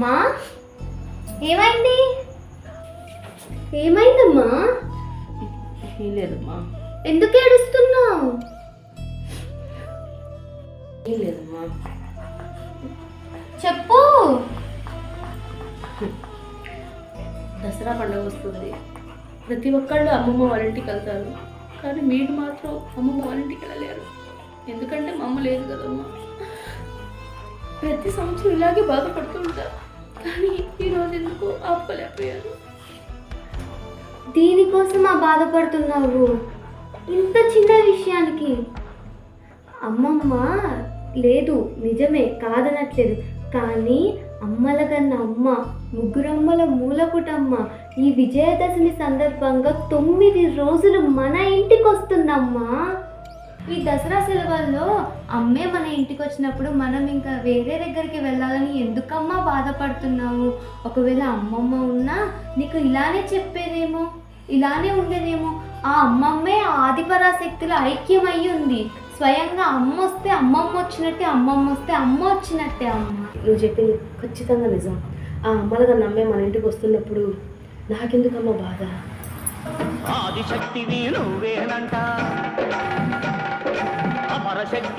మా ఏమైంది? ఏమైందమ్మా? ఏం లేదమ్మా. ఎందుకు ఏడుస్తున్నావు? ఏం లేదమ్మా. చెప్పు. దసరా పండుగ వస్తుంది. ప్రతి ఒక్కళ్ళు అమ్మమ్మ వాళ్ళ ఇంటికి వెళ్తారు, కానీ మీరు మాత్రం అమ్మమ్మ వాళ్ళ ఇంటికి వెళ్ళలేరు. ఎందుకంటే మా అమ్మ లేదు కదమ్మా. ప్రతి సంవత్సరం ఇలాగే బాధపడుతూ ఉంటారు, కానీ ఈరోజు ఎందుకు ఆపలేకపోయారు. దీనికోసమా బాధపడుతున్నావు? ఇంత చిన్న విషయానికి? అమ్మమ్మ లేదు, నిజమే, కాదనట్లేదు. కానీ అమ్మల కన్నా అమ్మ, ముగ్గురమ్మల మూలపుటమ్మ ఈ విజయదశమి సందర్భంగా 9 రోజులు మన ఇంటికి వస్తుందమ్మా. ఈ దసరా సెలవుల్లో అమ్మే మన ఇంటికి వచ్చినప్పుడు మనం ఇంకా వేరే దగ్గరికి వెళ్ళాలని ఎందుకమ్మా బాధపడుతున్నావు? ఒకవేళ అమ్మమ్మ ఉన్నా నీకు ఇలానే చెప్పేదేమో, ఇలానే ఉండేదేమో. ఆ అమ్మమ్మే ఆదిపరాశక్తుల ఐక్యమయ్యి ఉంది. స్వయంగా అమ్మ వస్తే అమ్మమ్మ వచ్చినట్టే, అమ్మమ్మ వస్తే అమ్మ వచ్చినట్టే. అమ్మ నువ్వు చెప్పింది ఖచ్చితంగా నిజం. ఆ అమ్మలుగా నమ్మే మన ఇంటికి వస్తున్నప్పుడు నాకెందుకమ్మా బాధ? ఆదిశక్తివి నువ్వేనంట, అమరశక్తి